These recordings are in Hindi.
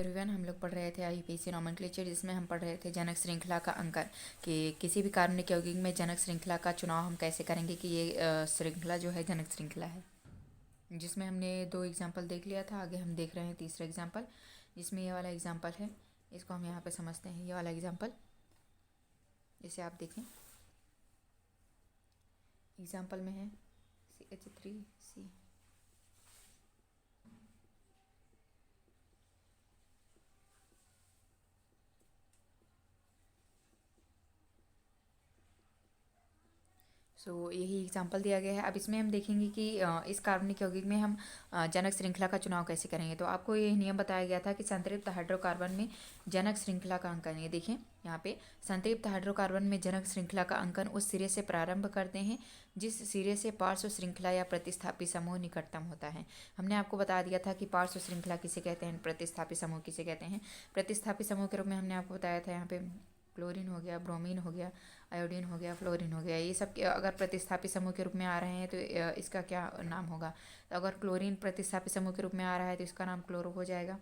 एवरीवन, हम लोग पढ़ रहे थे आईपीसी नोमेनक्लेचर, जिसमें हम पढ़ रहे थे जनक श्रृंखला का अंकन कि किसी भी कार्बनिक यौगिक में जनक श्रृंखला का चुनाव हम कैसे करेंगे कि ये श्रृंखला जो है जनक श्रृंखला है। जिसमें हमने 2 एग्जाम्पल देख लिया था। आगे हम देख रहे हैं तीसरा एग्जाम्पल, जिसमें ये वाला एग्जाम्पल है। इसको हम यहाँ पे समझते हैं। ये वाला एग्जाम्पल इसे आप देखें, एग्जाम्पल में है CH3C। यही एग्जाम्पल दिया गया है। अब इसमें हम देखेंगे कि इस कार्बनिक यौगिक में हम जनक श्रृंखला का चुनाव कैसे करेंगे। तो आपको ये नियम बताया गया था कि संतृप्त हाइड्रोकार्बन में जनक श्रृंखला का अंकन, ये देखें यहाँ पे, संतृप्त हाइड्रोकार्बन में जनक श्रृंखला का अंकन उस सिरे से प्रारंभ करते हैं जिस सिरे से पार्श्व श्रृंखला या प्रतिस्थापी समूह निकटतम होता है। हमने आपको बता दिया था कि पार्श्व श्रृंखला किसे कहते हैं, प्रतिस्थापी समूह किसे कहते हैं। प्रतिस्थापी समूह के रूप में हमने आपको बताया था यहाँ पे क्लोरीन हो गया, ब्रोमीन हो गया, आयोडीन हो गया, फ्लोरीन हो गया, ये सब अगर प्रतिस्थापी समूह के रूप में आ रहे हैं तो इसका क्या नाम होगा। तो अगर क्लोरीन प्रतिस्थापी समूह के रूप में आ रहा है तो इसका नाम क्लोरो हो जाएगा।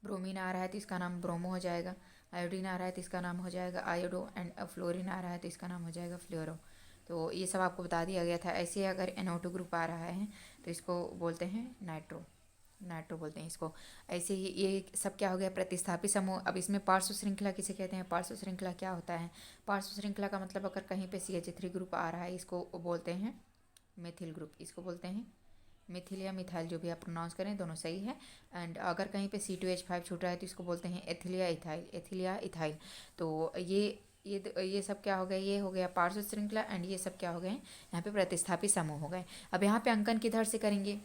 ब्रोमीन आ रहा है तो इसका नाम ब्रोमो हो जाएगा। आयोडीन आ रहा है तो इसका नाम हो जाएगा आयोडो। एंड फ्लोरीन आ रहा है तो इसका नाम हो जाएगा फ्लोरो। तो ये सब आपको बता दिया गया था। ऐसे ही अगर NO2 ग्रुप आ रहा है तो इसको बोलते हैं नाइट्रो बोलते हैं इसको। ऐसे ही ये सब क्या हो गया, प्रतिस्थापी समूह। अब इसमें पार्श्व श्रृंखला किसे कहते हैं। पार्श्व श्रृंखला क्या होता है, पार्श्व श्रृंखला का मतलब अगर कहीं पे CH3 ग्रुप आ रहा है इसको बोलते हैं मेथिल ग्रुप, इसको बोलते हैं मिथिल या मिथाइल, जो भी आप प्रोनाउंस करें दोनों सही है। एंड अगर कहीं पे C2H5 छूट रहा है तो इसको बोलते हैं एथिल या इथाइल। तो ये सब क्या हो गया, ये हो गया पार्श्व श्रृंखला। एंड ये सब क्या हो गए, यहाँ पे प्रतिस्थापी समूह हो गए। अब यहाँ पे अंकन किधर से करेंगे,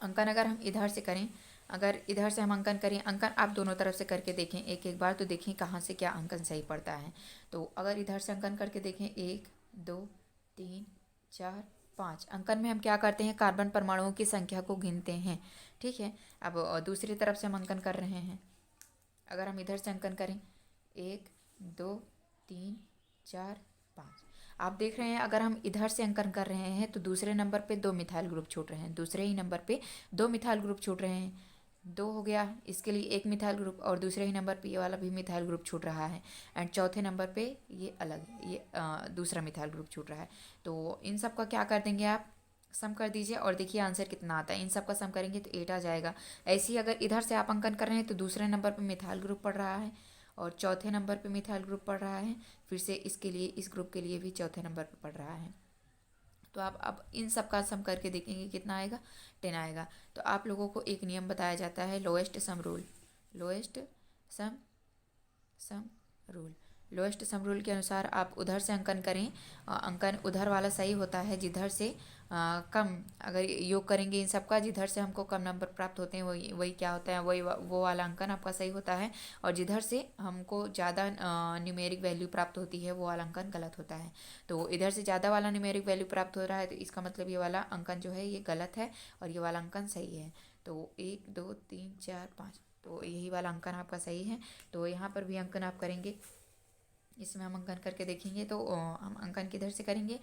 अंकन अगर हम इधर से करें, अगर इधर से हम अंकन करें, अंकन आप दोनों तरफ से करके देखें एक एक बार, तो देखें कहाँ से क्या अंकन सही पड़ता है। तो अगर इधर से अंकन करके देखें 1 2 3 4 5, अंकन में हम क्या करते हैं, कार्बन परमाणुओं की संख्या को गिनते हैं। ठीक है। अब दूसरी तरफ से हम अंकन कर रहे हैं। अगर हम इधर से अंकन करें 1 2 3 4 5, आप देख रहे हैं अगर हम इधर से अंकन कर रहे हैं तो दूसरे नंबर पे 2 मिथाइल ग्रुप छूट रहे हैं, दूसरे ही नंबर पे 2 मिथाइल ग्रुप छूट रहे हैं। 2 हो गया, इसके लिए 1 मिथाइल ग्रुप, और दूसरे ही नंबर पे ये वाला भी मिथाइल ग्रुप छूट रहा है। एंड चौथे नंबर पे ये अलग, ये दूसरा मिथाइल ग्रुप छूट रहा है। तो इन सब का क्या कर देंगे आप, सम कर दीजिए और देखिए आंसर कितना आता है। इन सब का सम करेंगे तो 8 आ जाएगा। ऐसे ही अगर इधर से आप अंकन कर रहे हैं तो दूसरे नंबर पे मिथाइल ग्रुप पड़ रहा है और चौथे नंबर पे मिथाइल ग्रुप पड़ रहा है। फिर से इसके लिए, इस ग्रुप के लिए भी चौथे नंबर पे पड़ रहा है। तो आप अब इन सब का सम करके देखेंगे कितना आएगा, 10 आएगा। तो आप लोगों को एक नियम बताया जाता है, lowest sum rule. Lowest sum sum rule, lowest sum rule के अनुसार आप उधर से अंकन करें, अंकन उधर वाला सही होता है जिधर से कम, अगर योग करेंगे इन सब का, जिधर से हमको कम नंबर प्राप्त होते हैं वही वही क्या होता है, वही वो वाला अंकन आपका सही होता है। और जिधर से हमको ज़्यादा न्यूमेरिक वैल्यू प्राप्त होती है वो वाला अंकन गलत होता है। तो इधर से ज़्यादा वाला न्यूमेरिक वैल्यू प्राप्त हो रहा है तो इसका मतलब ये वाला अंकन जो है ये गलत है और ये वाला अंकन सही है। तो 1 2 3 4 5, तो यही वाला अंकन आपका सही है। तो यहाँ पर भी अंकन आप करेंगे, इसमें हम अंकन करके देखेंगे तो हम अंकन किधर से करेंगे,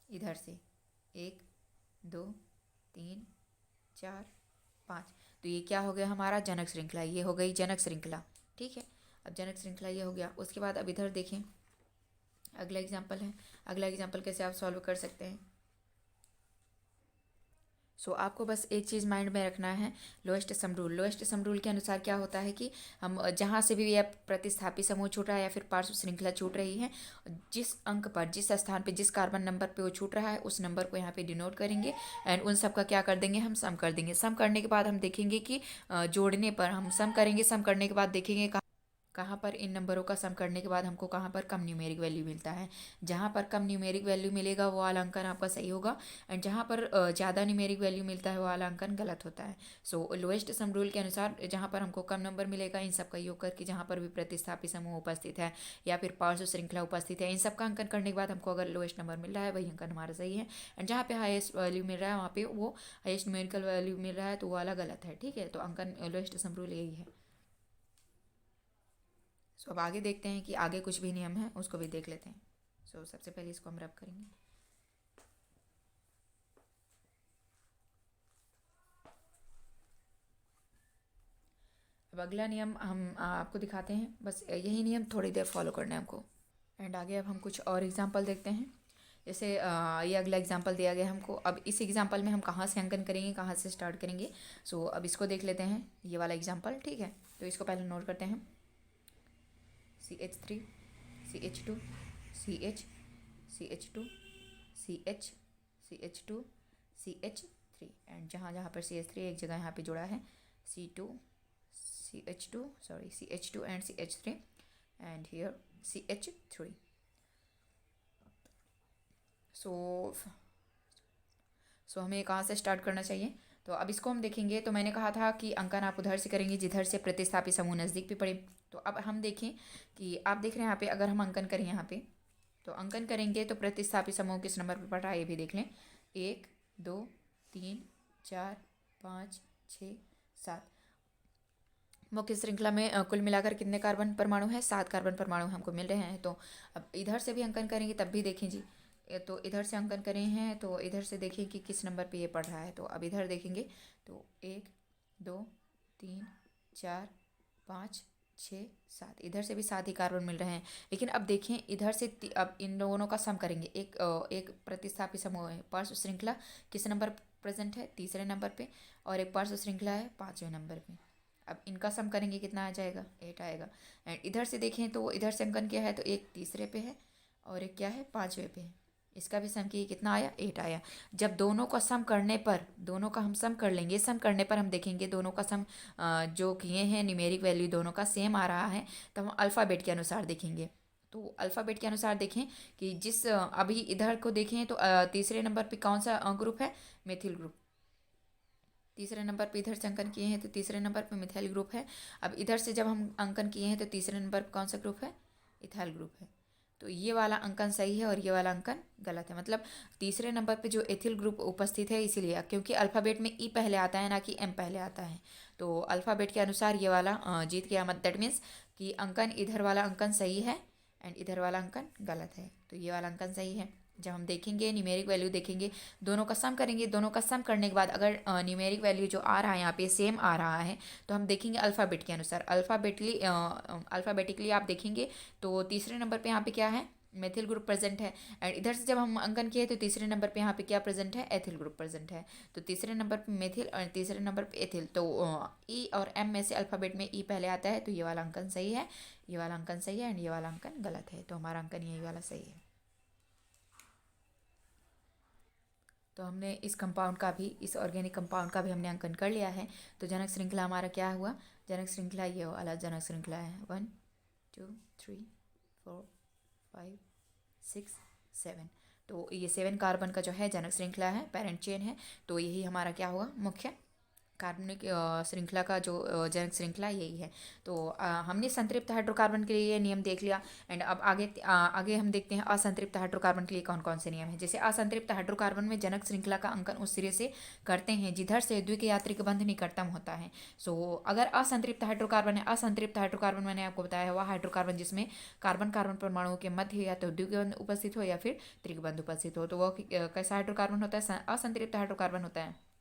इधर से 1 2 3 4 5। तो ये क्या हो गया हमारा, जनक श्रृंखला, ये हो गई जनक श्रृंखला। ठीक है। अब जनक श्रृंखला ये हो गया। उसके बाद अब इधर देखें, अगला एग्जाम्पल है। अगला एग्जाम्पल कैसे आप सॉल्व कर सकते हैं। आपको बस एक चीज़ माइंड में रखना है, lowest sum rule. Lowest sum rule के अनुसार क्या होता है कि हम जहाँ से भी यह प्रतिस्थापी समूह छूट रहा है या फिर पार्श्व श्रृंखला छूट रही है, जिस अंक पर, जिस स्थान पे, जिस कार्बन नंबर पे वो छूट रहा है उस नंबर को यहाँ पे डिनोट करेंगे। एंड उन सब का क्या कर देंगे, हम सम कर देंगे। सम करने के बाद हम देखेंगे कि जोड़ने पर हम सम करेंगे, सम करने के बाद देखेंगे कहाँ पर इन नंबरों का सम करने के बाद हमको कहाँ पर कम न्यूमेरिक वैल्यू मिलता है। जहाँ पर कम न्यूमेरिक वैल्यू मिलेगा वो वाला अंकन आपका सही होगा। एंड जहाँ पर ज़्यादा न्यूमेरिक वैल्यू मिलता है वो वाला अंकन गलत होता है। लोएस्ट सम रूल के अनुसार जहाँ पर हमको कम नंबर मिलेगा, इन सब का योग करके जहाँ पर भी प्रतिस्थापी समूह उपस्थित है या फिर पार्श्व श्रृंखला उपस्थित है, इन सब का अंकन करने के बाद हमको अगर लोएस्ट नंबर मिल रहा है वही अंकन हमारा सही है। एंड जहाँ पे हाईएस्ट वैल्यू मिल रहा है वहाँ पे वो हाईएस्ट न्यूमेरिकल वैल्यू मिल रहा है तो वो वाला गलत है। ठीक है। तो अंकन लोएस्ट सम रूल यही है। अब आगे देखते हैं कि आगे कुछ भी नियम है उसको भी देख लेते हैं। सबसे पहले इसको हम रब करेंगे। अब अगला नियम हम आपको दिखाते हैं, बस यही नियम थोड़ी देर फॉलो करना है हमको। एंड आगे अब हम कुछ और एग्जांपल देखते हैं। जैसे ये अगला एग्जांपल दिया गया हमको। अब इस एग्जांपल में हम कहाँ से अंकन करेंगे, कहाँ से स्टार्ट करेंगे। सो अब इसको देख लेते हैं, ये वाला एग्जांपल, ठीक है। तो इसको पहले नोट करते हैं। CH3 CH2 CH CH2 CH CH2 CH3 and जहाँ जहाँ पर CH3 एक जगह यहाँ पे जुड़ा है C2 CH2 sorry CH2 and CH3 and here CH3। सो हमें कहाँ से स्टार्ट करना चाहिए। तो अब इसको हम देखेंगे। तो मैंने कहा था कि अंकन आप उधर से करेंगे जिधर से प्रतिस्थापी समूह नज़दीक पे पड़े। तो अब हम देखें कि आप देख रहे हैं यहाँ पे, अगर हम अंकन करें यहाँ पे, तो अंकन करेंगे तो प्रतिस्थापी समूह किस नंबर पर पड़ रहा है ये भी देख लें। 1 2 3 4 5 6 7। मुख्य श्रृंखला में कुल मिलाकर कितने कार्बन परमाणु हैं? 7 कार्बन परमाणु हमको मिल रहे हैं। तो अब इधर से भी अंकन करेंगे तब भी देखें जी। तो इधर से अंकन करें हैं तो इधर से देखें कि किस नंबर पे ये पड़ रहा है। तो अब इधर देखेंगे तो 1 2 3 4 5 6 7, इधर से भी 7 ही कार्बन मिल रहे हैं। लेकिन अब देखें इधर से अब इन दोनों का सम करेंगे। एक प्रतिस्थापी समूह है, पार्श्व श्रृंखला किस नंबर प्रेजेंट है? तीसरे नंबर पे। और एक पार्श्व श्रृंखला है 5वें नंबर पे। अब इनका सम करेंगे कितना आ जाएगा? 8 आएगा। एंड इधर से देखें तो इधर से अंकन किया है तो एक तीसरे पे है और एक क्या है? 5वें पे है। इसका भी सम किए कितना आया? 8 आया। जब दोनों का सम करने पर, दोनों का हम सम कर लेंगे, सम करने पर हम देखेंगे दोनों का सम जो किए हैं न्यूमेरिक वैल्यू दोनों का सेम आ रहा है, तो हम अल्फ़ाबेट के अनुसार देखेंगे। तो अल्फ़ाबेट के अनुसार देखें कि जिस अभी इधर को देखें तो तीसरे नंबर पे कौन सा ग्रुप है? Methyl group. तीसरे नंबर पे इधर से अंकन किए हैं तो तीसरे नंबर पे मिथाइल ग्रुप है। अब इधर से जब हम अंकन किए हैं तो तीसरे नंबर पर कौन सा ग्रुप है? इथाइल ग्रुप है। तो ये वाला अंकन सही है और ये वाला अंकन गलत है। मतलब तीसरे नंबर पे जो एथिल ग्रुप उपस्थित है इसीलिए, क्योंकि अल्फ़ाबेट में ई पहले आता है ना कि एम पहले आता है। तो अल्फ़ाबेट के अनुसार ये वाला जीत गया। मत दैट मीन्स कि अंकन इधर वाला अंकन सही है एंड इधर वाला अंकन गलत है। तो ये वाला अंकन सही है। जब हम देखेंगे न्यूमेरिक वैल्यू देखेंगे, दोनों का सम करेंगे, दोनों का सम करने के बाद अगर न्यूमेरिक वैल्यू जो आ रहा है यहाँ पे सेम आ रहा है तो हम देखेंगे अल्फ़ाबेट के अनुसार। अल्फ़ाबेटिकली आप देखेंगे तो तीसरे नंबर पे यहाँ पे क्या है? मेथिल ग्रुप प्रेजेंट है। एंड इधर से जब हम अंकन किए तो तीसरे नंबर पे यहाँ पे क्या प्रेजेंट है? एथिल ग्रुप प्रेजेंट है। तो तीसरे नंबर पे मेथिल और तीसरे नंबर पे एथिल। तो ई और एम में से अल्फ़ाबेट में ई पहले आता है, तो ये वाला अंकन सही है, ये वाला अंकन सही है एंड ये वाला अंकन गलत है। तो हमारा अंकन यही वाला सही है। तो हमने इस कंपाउंड का भी, इस ऑर्गेनिक कंपाउंड का भी हमने अंकन कर लिया है। तो जनक श्रृंखला हमारा क्या हुआ? जनक श्रृंखला ये वाला जनक श्रृंखला है। 1 2 3 4 5 6 7। तो ये 7 कार्बन का जो है जनक श्रृंखला है, पेरेंट चेन है। तो यही हमारा क्या हुआ? मुख्य कार्बनिक श्रृंखला का जो जनक श्रृंखला यही है। तो हमने संतृप्त हाइड्रोकार्बन के लिए ये नियम देख लिया। एंड अब आगे हम देखते हैं असंतृप्त हाइड्रोकार्बन के लिए कौन कौन से नियम हैं। जैसे असंतृप्त हाइड्रोकार्बन में जनक श्रृंखला का अंकन उस सिरे से करते हैं जिधर से द्वितीय यात्रिक बंध निकटतम होता है। सो अगर असंतृप्त हाइड्रोकार्बन है, असंतृप्त हाइड्रोकार्बन मैंने आपको बताया वह हाइड्रोकार्बन जिसमें कार्बन कार्बन परमाणुओं के मध्य या तो द्वितीय बंध उपस्थित हो या फिर त्रिक बंध उपस्थित हो, तो वह कैसा हाइड्रोकार्बन होता है? असंतृप्त हाइड्रोकार्बन होता है।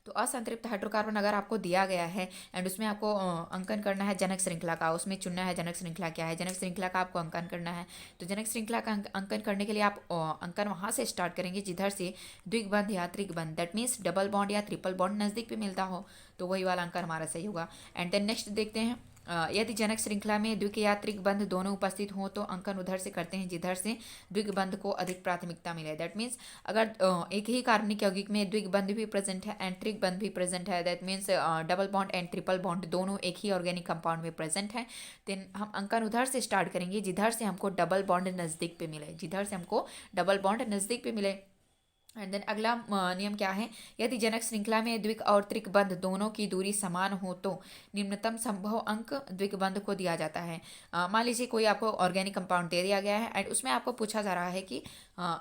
तो असंतृप्त हाइड्रोकार्बन अगर आपको दिया गया है एंड उसमें आपको अंकन करना है जनक श्रृंखला का, उसमें चुनना है जनक श्रृंखला क्या है, जनक श्रृंखला का आपको अंकन करना है। तो जनक श्रृंखला का अंकन करने के लिए आप अंकन वहाँ से स्टार्ट करेंगे जिधर से द्विबंध या त्रिबंध, दैट मीन्स डबल बॉन्ड या ट्रिपल बॉन्ड नज़दीक पे मिलता हो, तो वही वाला अंकन हमारा सही होगा। एंड देन नेक्स्ट देखते हैं, यदि जनक श्रृंखला में द्वितीय या त्रिक बंध दोनों उपस्थित हों तो अंकन उधर से करते हैं जिधर से द्विक बंध को अधिक प्राथमिकता मिले। दैट मीन्स अगर एक ही कार्बनिक यौगिक में द्विक बंध भी प्रेजेंट है एंड त्रिक बंध भी प्रेजेंट है, that means double bond and triple bond दोनों एक ही ऑर्गेनिक कंपाउंड में प्रेजेंट है, देन हम अंकन उधर से स्टार्ट करेंगे जिधर से हमको डबल बॉन्ड नज़दीक पे मिले, जिधर से हमको डबल बॉन्ड नज़दीक पे मिले। एंड देन अगला नियम क्या है? यदि जनक श्रृंखला में द्विक और त्रिक बंध दोनों की दूरी समान हो तो निम्नतम संभव अंक द्विक बंध को दिया जाता है। मान लीजिए कोई आपको ऑर्गेनिक कंपाउंड दे दिया गया है एंड उसमें आपको पूछा जा रहा है कि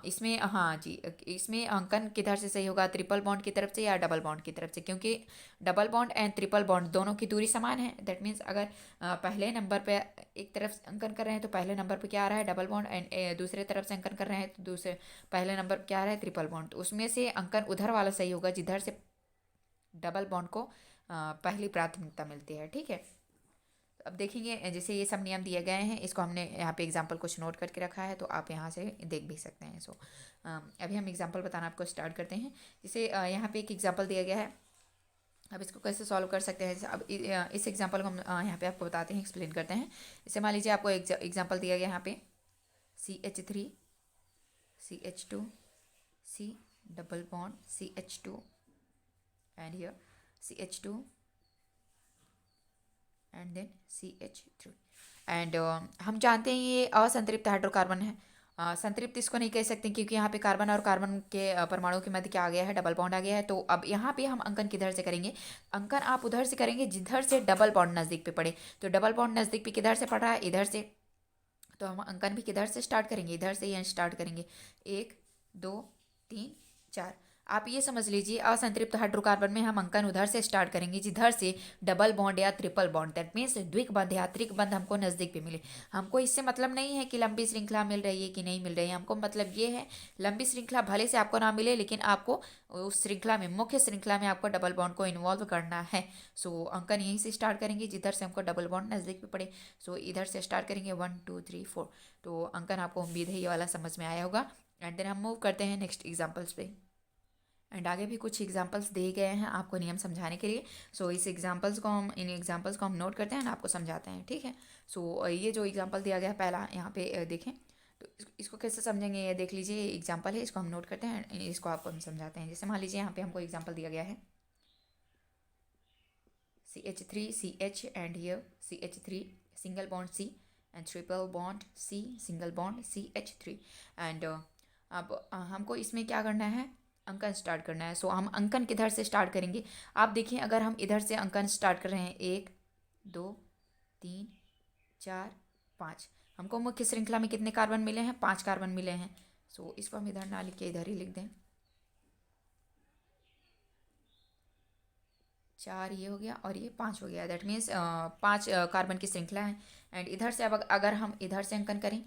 इसमें, हाँ जी, इसमें अंकन किधर से सही होगा? ट्रिपल बॉन्ड की तरफ से या डबल बॉन्ड की तरफ से? क्योंकि double bond and triple bond दोनों की दूरी समान है। दैट मीन्स अगर पहले नंबर पे एक तरफ से अंकन कर रहे हैं तो पहले नंबर पे क्या आ रहा है? Double bond. एंड दूसरे तरफ से अंकन कर रहे हैं तो दूसरे पहले नंबर पे क्या आ रहा है? Triple bond. तो उसमें से अंकन उधर वाला सही होगा जिधर से डबल बॉन्ड को पहली प्राथमिकता मिलती है। ठीक है, तो अब देखेंगे जैसे ये सब नियम दिए गए हैं, इसको हमने यहाँ पे एग्जाम्पल कुछ नोट करके रखा है, तो आप यहाँ से देख भी सकते हैं। सो अभी हम एग्जाम्पल बताना आपको स्टार्ट करते हैं। जैसे यहाँ पे एक एग्जाम्पल दिया गया है, अब इसको कैसे सॉल्व कर सकते हैं। अब इस एग्जाम्पल को हम यहाँ पे आपको बताते हैं, एक्सप्लेन करते हैं। जैसे मान लीजिए आपको एग्जाम्पल दिया गया यहाँ पे CH3 CH2 C double bond CH2 and here CH2 and then CH3 and हम जानते हैं ये असंतृप्त हाइड्रोकार्बन है। संतृप्त इसको नहीं कह सकते क्योंकि यहाँ पे कार्बन और कार्बन के परमाणु के मध्य क्या आ गया है, डबल बॉन्ड आ गया है। तो अब यहाँ पे हम अंकन किधर से करेंगे, अंकन आप उधर से करेंगे जिधर से डबल बॉन्ड नज़दीक पे पड़े। तो डबल बॉन्ड नज़दीक पे किधर से पड़ रहा है, इधर से। तो हम अंकन भी किधर से स्टार्ट करेंगे, इधर से ही स्टार्ट करेंगे। 1 2 3 4, आप ये समझ लीजिए असंतृप्त हाइड्रोकार्बन में हम अंकन उधर से स्टार्ट करेंगे जिधर से डबल बॉन्ड या ट्रिपल बॉन्ड, दैट मीन्स द्विक बंध या त्रिक बंध हमको नज़दीक पे मिले। हमको इससे मतलब नहीं है कि लंबी श्रृंखला मिल रही है कि नहीं मिल रही है, हमको मतलब ये है लंबी श्रृंखला भले से आपको ना मिले, लेकिन आपको उस श्रृंखला में, मुख्य श्रृंखला में आपको डबल बॉन्ड को इन्वॉल्व करना है। सो अंकन यहीं से स्टार्ट करेंगे जिधर से हमको डबल बॉन्ड नज़दीक पे पड़े। सो इधर से स्टार्ट करेंगे 1 2 3 4। तो अंकन आपको उम्मीद है ये वाला समझ में आया होगा। एंड देन हम मूव करते हैं नेक्स्ट एग्जाम्पल्स पे। एंड आगे भी कुछ एग्जाम्पल्स दिए गए हैं आपको नियम समझाने के लिए। सो इन एग्जाम्पल्स को हम नोट करते हैं और आपको समझाते हैं। ठीक है, सो ये जो एग्जाम्पल दिया गया है पहला यहाँ पे देखें, तो इसको कैसे समझेंगे ये देख लीजिए। एग्जाम्पल है, इसको हम नोट करते हैं, इसको आपको हम समझाते हैं। जैसे मान लीजिए यहाँ पे हमको एग्जाम्पल दिया गया है CH3 CH and here CH3 single bond C and triple bond C single bond CH3 and अब हमको इसमें क्या करना है, अंकन स्टार्ट करना है। सो हम अंकन किधर से स्टार्ट करेंगे, आप देखिए अगर हम इधर से अंकन स्टार्ट कर रहे हैं 1 2 3 4 5, हमको मुख्य श्रृंखला में कितने कार्बन मिले हैं, 5 कार्बन मिले हैं। सो इसको हम इधर ना लिख के इधर ही लिख दें, 4 ये हो गया और ये 5 हो गया, दैट मीन्स 5 कार्बन की श्रृंखला है। एंड इधर से अब अगर हम इधर से अंकन करें,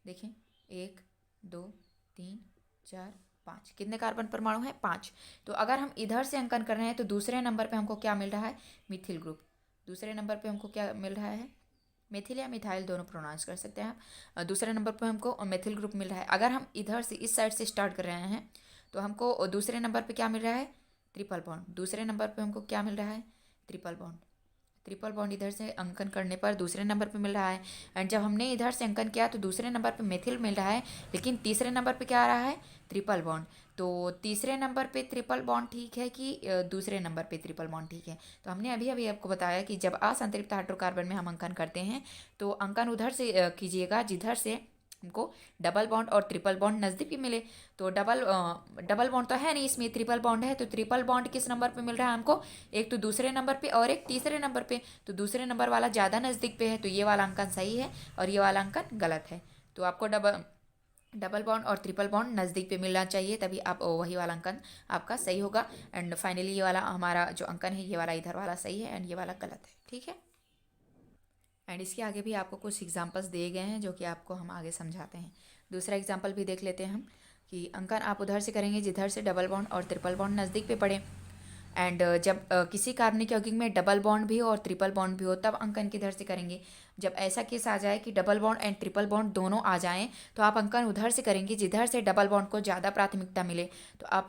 देखें 1 2 3 4 5, कितने कार्बन परमाणु हैं, 5। तो अगर हम इधर से अंकन कर रहे हैं तो दूसरे नंबर पे हमको क्या मिल रहा है, मिथिल ग्रुप। दूसरे नंबर पे हमको क्या मिल रहा है, मिथिल या मिथाइल दोनों प्रोनाउंस कर सकते हैं आप। दूसरे नंबर पे हमको मिथिल ग्रुप मिल रहा है। अगर हम इधर से इस साइड से स्टार्ट कर रहे हैं तो हमको दूसरे नंबर पे क्या मिल रहा है, ट्रिपल बॉन्ड। दूसरे नंबर पे हमको क्या मिल रहा है, ट्रिपल बॉन्ड। ट्रिपल बॉन्ड इधर से अंकन करने पर दूसरे नंबर पे मिल रहा है। एंड जब हमने इधर से अंकन किया तो दूसरे नंबर पे मेथिल मिल रहा है, लेकिन तीसरे नंबर पे क्या आ रहा है, ट्रिपल बॉन्ड। तो तीसरे नंबर पे ट्रिपल बॉन्ड ठीक है कि दूसरे नंबर पे ट्रिपल बॉन्ड ठीक है। तो हमने अभी अभी आपको बताया कि जब असंतृप्त हाइड्रोकार्बन में हम अंकन करते हैं तो अंकन उधर से कीजिएगा जिधर से हमको डबल बॉन्ड और ट्रिपल बॉन्ड नज़दीकी मिले। तो डबल बॉन्ड तो है नहीं इसमें, ट्रिपल बॉन्ड है। तो ट्रिपल बॉन्ड किस नंबर पे मिल रहा है हमको, एक तो दूसरे नंबर पे और एक तीसरे नंबर पे। तो दूसरे नंबर वाला ज़्यादा नज़दीक पे है, तो ये वाला अंकन सही है और ये वाला अंकन गलत है। तो आपको डबल बॉन्ड और ट्रिपल बॉन्ड नज़दीक पे मिलना चाहिए, तभी आप वही वाला अंकन आपका सही होगा। एंड फाइनली ये वाला हमारा जो अंकन है, ये वाला इधर वाला सही है एंड ये वाला गलत है। ठीक है, एंड इसके आगे भी आपको कुछ एग्जांपल्स दिए गए हैं जो कि आपको हम आगे समझाते हैं। दूसरा एग्जांपल भी देख लेते हैं हम कि अंकन आप उधर से करेंगे जिधर से डबल बॉन्ड और ट्रिपल बॉन्ड नज़दीक पे पड़े। एंड जब किसी कार्बनिक यौगिक में डबल बॉन्ड भी हो और ट्रिपल बॉन्ड भी हो तब अंकन किधर से करेंगे, जब ऐसा केस आ जाए कि double bond and triple bond दोनों आ जाएं तो आप अंकन उधर से करेंगे जिधर से डबल बॉन्ड को ज़्यादा प्राथमिकता मिले। तो आप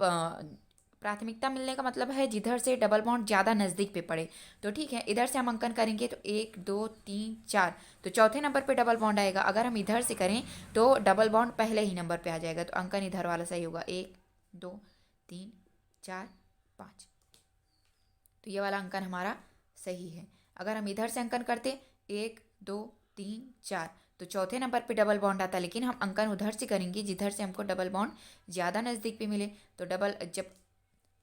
प्राथमिकता मिलने का मतलब है जिधर से डबल बॉन्ड ज़्यादा नज़दीक पे पड़े। तो ठीक है, इधर से हम अंकन करेंगे तो 1 2 3 4, तो चौथे नंबर पे डबल बॉन्ड आएगा। अगर हम इधर से करें तो डबल बॉन्ड पहले ही नंबर पे आ जाएगा, तो अंकन इधर वाला सही होगा, 1 2 3 4 5। तो ये वाला अंकन हमारा सही है। अगर हम इधर से अंकन करते 1 2 3 4, तो चौथे नंबर पे डबल बॉन्ड आता, लेकिन हम अंकन उधर से करेंगे जिधर से हमको डबल बॉन्ड ज़्यादा नज़दीक पे मिले। तो जब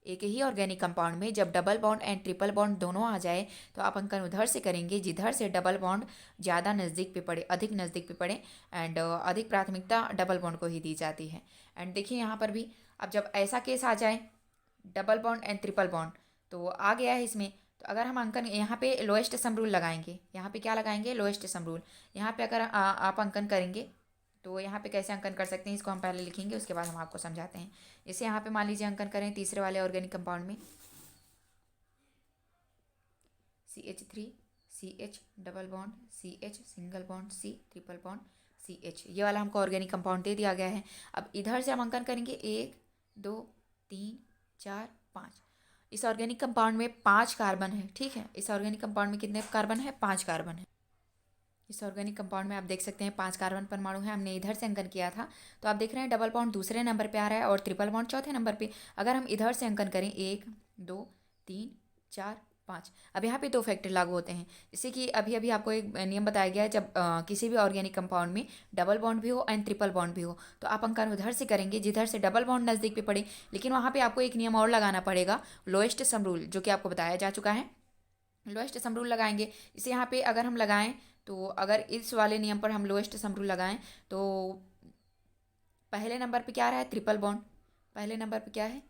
एक ही ऑर्गेनिक कंपाउंड में जब double bond and triple bond दोनों आ जाए तो आप अंकन उधर से करेंगे जिधर से डबल बॉन्ड ज़्यादा नज़दीक पे पड़े, अधिक नज़दीक पे पड़े। एंड अधिक प्राथमिकता डबल बॉन्ड को ही दी जाती है। एंड देखिए यहाँ पर भी अब जब ऐसा केस आ जाए double bond and triple bond तो आ गया है इसमें, तो अगर हम अंकन यहाँ पे लोएस्ट सम रूल लगाएंगे, यहाँ पे क्या लगाएंगे, लोएस्ट सम रूल। यहाँ पे अगर आप अंकन करेंगे तो यहाँ पे कैसे अंकन कर सकते हैं इसको हम पहले लिखेंगे, उसके बाद हम आपको समझाते हैं। जैसे यहाँ पे मान लीजिए अंकन करें तीसरे वाले ऑर्गेनिक कंपाउंड में, CH3 CH double bond CH single bond C triple bond CH। ये वाला हमको ऑर्गेनिक कंपाउंड दे दिया गया है। अब इधर से हम अंकन करेंगे 1 2 3 4 5। इस ऑर्गेनिक कंपाउंड में 5 कार्बन है, ठीक है। इस ऑर्गेनिक कंपाउंड में कितने कार्बन है? 5 कार्बन है। इस ऑर्गेनिक कंपाउंड में आप देख सकते हैं 5 कार्बन परमाणु है। हमने इधर से अंकन किया था तो आप देख रहे हैं डबल बॉन्ड दूसरे नंबर पे आ रहा है और ट्रिपल बॉन्ड चौथे नंबर पे। अगर हम इधर से अंकन करें 1 2 3 4 5, अब यहाँ पे 2 फैक्टर लागू होते हैं। जैसे कि अभी अभी आपको एक नियम बताया गया है, जब किसी भी ऑर्गेनिक कंपाउंड में डबल बॉन्ड भी हो एंड ट्रिपल बॉन्ड भी हो तो आप अंकन उधर से करेंगे जिधर से डबल बॉन्ड नज़दीक पे पड़े। लेकिन वहाँ पे आपको एक नियम और लगाना पड़ेगा, लोएस्ट सम रूल, जो कि आपको बताया जा चुका है। लोएस्ट सम रूल लगाएंगे। इसे यहाँ पे अगर हम लगाएं तो अगर इस वाले नियम पर हम लोएस्ट सम रूल लगाएं तो पहले नंबर पे क्या रहा है? Triple bond. पहले नंबर पे क्या है?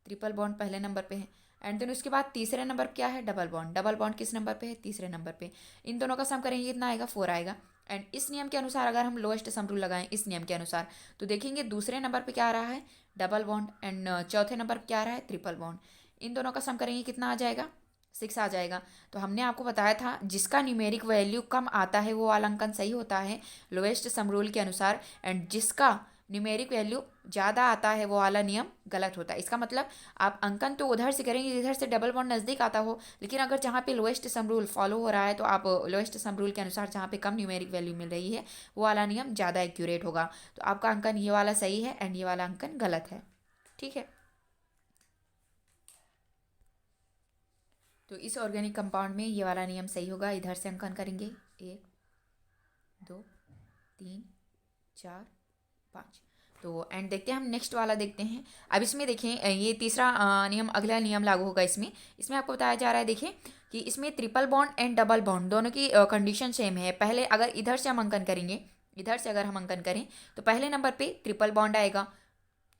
ट्रिपल बॉन्ड पहले नंबर पे है। एंड देन उसके बाद तीसरे नंबर पे क्या है? Double bond. डबल बॉन्ड किस नंबर पे है? तीसरे नंबर पे। इन दोनों का सम करेंगे कितना आएगा? 4 आएगा। एंड इस नियम के अनुसार अगर हम लोएस्ट सम रूल लगाएं इस नियम के अनुसार तो देखेंगे दूसरे नंबर पे क्या आ रहा है? Double bond. एंड चौथे नंबर पे क्या आ रहा है? Triple bond. इन दोनों का सम करेंगे कितना आ जाएगा? 6 आ जाएगा। तो हमने आपको बताया था जिसका न्यूमेरिक वैल्यू कम आता है वो वाला अंकन सही होता है लोएस्ट सम रूल के अनुसार, एंड जिसका न्यूमेरिक वैल्यू ज़्यादा आता है वो वाला नियम गलत होता है। इसका मतलब आप अंकन तो उधर से करेंगे जिधर से डबल बॉन्ड नज़दीक आता हो, लेकिन अगर जहाँ पे लोएस्ट सम रूल फॉलो हो रहा है तो आप लोएस्ट सम रूल के अनुसार जहाँ पे कम न्यूमेरिक वैल्यू मिल रही है वो वाला नियम ज़्यादा एक्यूरेट होगा। तो आपका अंकन ये वाला सही है एंड ये वाला अंकन गलत है, ठीक है। तो इस ऑर्गेनिक कंपाउंड में ये वाला नियम सही होगा। इधर से अंकन करेंगे 1 2 3 4 5। तो एंड देखते हैं हम नेक्स्ट वाला देखते हैं। अब इसमें देखें ये तीसरा नियम, अगला नियम लागू होगा इसमें। इसमें आपको बताया जा रहा है, देखिए कि इसमें triple bond and double bond दोनों की कंडीशन सेम है। पहले अगर इधर से हम अंकन करेंगे, इधर से अगर हम अंकन करें तो पहले नंबर पे ट्रिपल बॉन्ड आएगा,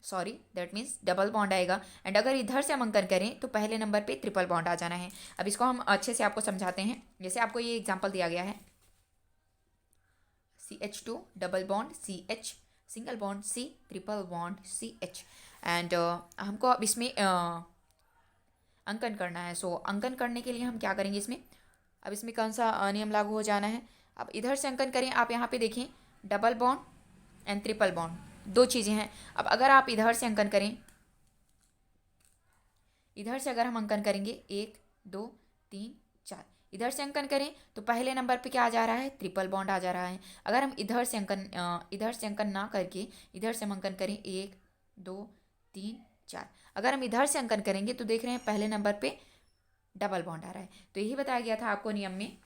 sorry that means double bond आएगा। एंड अगर इधर से हम अंकन करें तो पहले नंबर पे ट्रिपल बॉन्ड आ जाना है। अब इसको हम अच्छे से आपको समझाते हैं। जैसे आपको ये एग्जांपल दिया गया है, CH2 double bond CH single bond C triple bond CH। And हमको अब इसमें अंकन करना है। सो अंकन करने के लिए हम क्या करेंगे इसमें, अब इसमें कौन सा नियम लागू हो जाना है? अब इधर से अंकन करें, आप यहाँ पे देखें double bond and triple bond दो चीज़ें हैं। अब अगर आप इधर से अंकन करें, इधर से अगर हम अंकन करेंगे 1 2 3 4, इधर से अंकन करें तो पहले नंबर पे क्या आ जा रहा है? ट्रिपल बॉन्ड आ जा रहा है। अगर हम इधर से अंकन ना करके इधर से हम अंकन करें 1 2 3 4, अगर हम इधर से अंकन करेंगे तो देख रहे हैं पहले नंबर पे डबल बॉन्ड आ रहा है। तो यही बताया गया था आपको नियम में,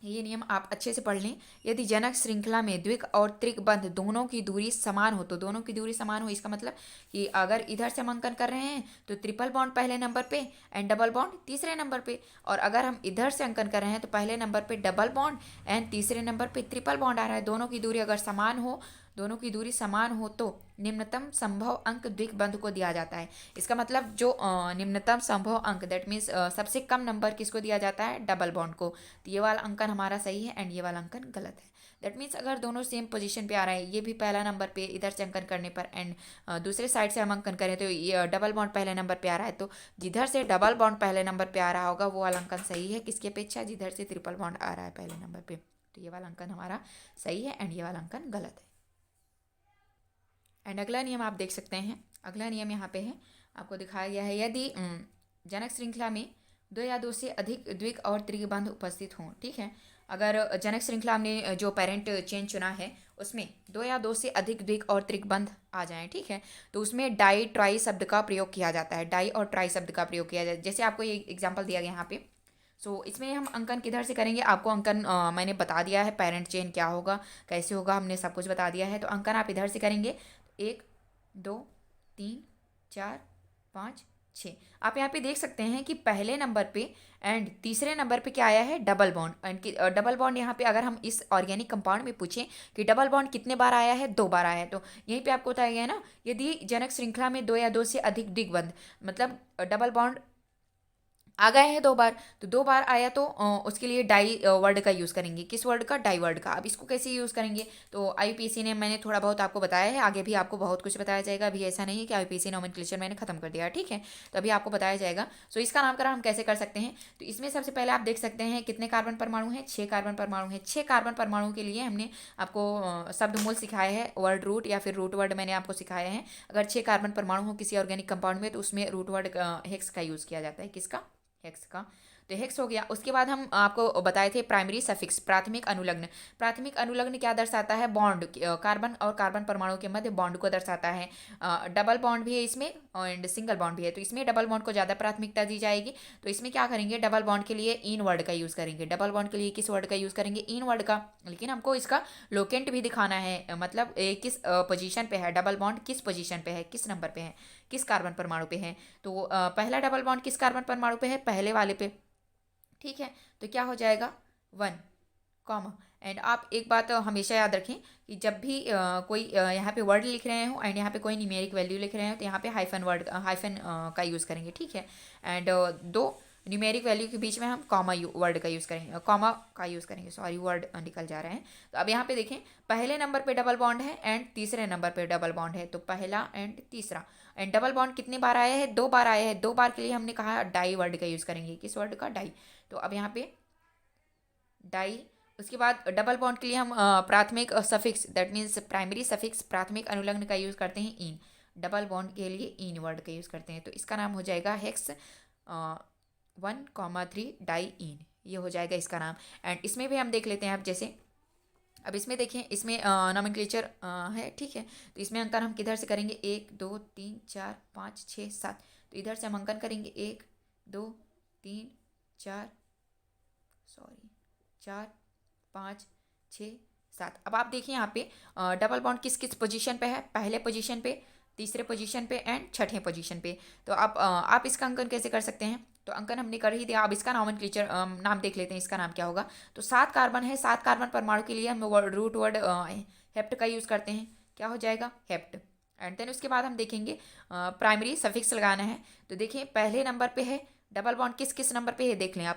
ये नियम आप अच्छे से पढ़ लें। यदि जनक श्रृंखला में द्विक और त्रिक बंध दोनों की दूरी समान हो, तो दोनों की दूरी समान हो इसका मतलब कि अगर इधर से हम अंकन कर रहे हैं तो ट्रिपल बॉन्ड पहले नंबर पे एंड डबल बॉन्ड तीसरे नंबर पे, और अगर हम इधर से अंकन कर रहे हैं तो पहले नंबर पे डबल बॉन्ड एंड तीसरे नंबर पे ट्रिपल बॉन्ड आ रहा है। दोनों की दूरी अगर समान हो, दोनों की दूरी समान हो तो निम्नतम संभव अंक द्विक को दिया जाता है। इसका मतलब जो निम्नतम संभव अंक दैट मीन्स सबसे कम नंबर किसको दिया जाता है? डबल बॉन्ड को। तो ये वाला अंकन हमारा सही है एंड ये वाला अंकन गलत है। दैट मीन्स अगर दोनों सेम पोजीशन पे आ रहा है, ये भी पहला नंबर पे इधर से अंकन करने पर एंड दूसरे साइड से हम अंकन करें तो ये डबल बॉन्ड पहले नंबर पे आ रहा है, तो जिधर से डबल बॉन्ड पहले नंबर पे आ रहा होगा वो वाला अंकन सही है। किसकी अपेक्षा? जिधर से ट्रिपल बॉन्ड आ रहा है पहले नंबर पे। तो ये वाला अंकन हमारा सही है एंड ये वाला अंकन गलत है। एंड अगला नियम आप देख सकते हैं। अगला नियम यहाँ पे है, आपको दिखाया गया है। यदि जनक श्रृंखला में 2 या 2 से अधिक द्विक और त्रिक बंध उपस्थित हों, ठीक है। अगर जनक श्रृंखला में जो पेरेंट चेन चुना है उसमें 2 या 2 से अधिक द्विक और त्रिक बंध आ जाएं, ठीक है, तो उसमें डाई ट्राई शब्द का प्रयोग किया जाता है। डाई और ट्राई शब्द का प्रयोग किया जाता है। जैसे आपको ये एग्जाम्पल दिया गया यहाँ पे। सो इसमें हम अंकन किधर से करेंगे? आपको अंकन मैंने बता दिया है, पेरेंट चेन क्या होगा कैसे होगा हमने सब कुछ बता दिया है। तो अंकन आप इधर से करेंगे 1 2 3 4 5 6। आप यहाँ पे देख सकते हैं कि पहले नंबर पे एंड तीसरे नंबर पे क्या आया है? Double bond. And double bond यहाँ पे अगर हम इस ऑर्गेनिक कंपाउंड में पूछें कि डबल बॉन्ड कितने बार आया है? 2 बार आया है। तो यहीं पे आपको बताया गया है ना, यदि जनक श्रृंखला में 2 या 2 से अधिक द्विक बंध, मतलब डबल बॉन्ड आ गए हैं 2 बार, तो 2 बार आया तो उसके लिए डाई वर्ड का यूज़ करेंगे। किस वर्ड का? डाई वर्ड का। अब इसको कैसे यूज़ करेंगे? तो आईयूपीएसी ने मैंने थोड़ा बहुत आपको बताया है, आगे भी आपको बहुत कुछ बताया जाएगा। अभी ऐसा नहीं है कि आईयूपीएसी नोमेनक्लेचर मैंने खत्म कर दिया, ठीक है। तो अभी आपको बताया जाएगा। सो इसका नामकरण हम कैसे कर सकते हैं? तो इसमें सबसे पहले आप देख सकते हैं कितने कार्बन परमाणु हैं, 6 कार्बन परमाणु हैं। 6 कार्बन परमाणु के लिए हमने आपको शब्द मूल सिखाया है, वर्ड रूट या फिर रूट वर्ड मैंने आपको सिखाया है। अगर 6 कार्बन परमाणु हो किसी ऑर्गेनिक कंपाउंड में तो उसमें रूट वर्ड हेक्स का यूज़ किया जाता है। किसका? हेक्स का। तो हेक्स हो गया। उसके बाद हम आपको बताए थे प्राइमरी सफिक्स, प्राथमिक अनुलग्न। प्राथमिक अनुलग्न क्या दर्शाता है? बॉन्ड, कार्बन और कार्बन परमाणु के मध्य बॉन्ड को दर्शाता है। डबल बॉन्ड भी है इसमें एंड सिंगल बॉन्ड भी है, तो इसमें डबल बॉन्ड को ज़्यादा प्राथमिकता दी जाएगी। तो इसमें क्या करेंगे? डबल बॉन्ड के लिए इन वर्ड का यूज़ करेंगे। डबल बॉन्ड के लिए किस वर्ड का यूज़ करेंगे? इन वर्ड का। लेकिन हमको इसका लोकेंट भी दिखाना है, मतलब किस पोजीशन पे है डबल बॉन्ड, किस पोजीशन पे है, किस नंबर पे है, किस कार्बन परमाणु पे है। तो पहला डबल बॉन्ड किस कार्बन परमाणु पे है? पहले वाले पे, ठीक है। तो क्या हो जाएगा? 1, कॉमा। एंड आप एक बात हमेशा याद रखें कि जब भी कोई यहाँ पे वर्ड लिख रहे हो एंड यहाँ पे कोई न्यूमेरिक वैल्यू लिख रहे हो तो यहाँ पे हाइफन का यूज़ करेंगे, ठीक है। एंड दो न्यूमेरिक वैल्यू के बीच में हम कॉमा वर्ड का यूज़ करेंगे, कॉमा का यूज़ करेंगे, सॉरी वर्ड निकल जा रहे हैं। तो अब यहाँ पे देखें, पहले नंबर पे डबल बॉन्ड है एंड तीसरे नंबर पे डबल बॉन्ड है, तो पहला एंड तीसरा। एंड डबल बॉन्ड कितनी बार आया है? 2 बार आया है। 2 बार के लिए हमने कहा डाई वर्ड का यूज़ करेंगे। किस वर्ड का? डाई। तो अब यहाँ पे डाई। उसके बाद डबल बॉन्ड के लिए हम प्राथमिक suffix, that means primary suffix, प्राथमिक अनुलग्न का यूज़ करते हैं इन। डबल बॉन्ड के लिए इन वर्ड का यूज़ करते हैं, तो इसका नाम हो जाएगा हेक्स 1,3 डाई इन, ये हो जाएगा इसका नाम। एंड इसमें भी हम देख लेते हैं। अब जैसे अब इसमें देखें, इसमें नॉमेनक्लेचर है, ठीक है। तो इसमें अंकन हम किधर से करेंगे? 1 2 3 4 5 6 7। तो इधर से हम अंकन करेंगे 1 2 3 4, सॉरी 4 5 6 7। अब आप देखिए यहाँ पे डबल बॉन्ड किस किस पोजीशन पे है? पहले पोजीशन पे, तीसरे पोजीशन पे एंड छठे पोजीशन पे। तो आप इसका अंकन कैसे कर सकते हैं? तो अंकन हमने कर ही दिया। अब इसका नॉमेनक्लेचर नाम देख लेते हैं, इसका नाम क्या होगा। तो 7 कार्बन है, 7 कार्बन परमाणु के लिए हम रूट वर्ड हेप्ट का यूज़ करते हैं। क्या हो जाएगा? हेप्ट। एंड देन उसके बाद हम देखेंगे प्राइमरी सफिक्स लगाना है। तो देखिए पहले नंबर पे है डबल बॉन्ड, किस किस नंबर पे है देख लें आप।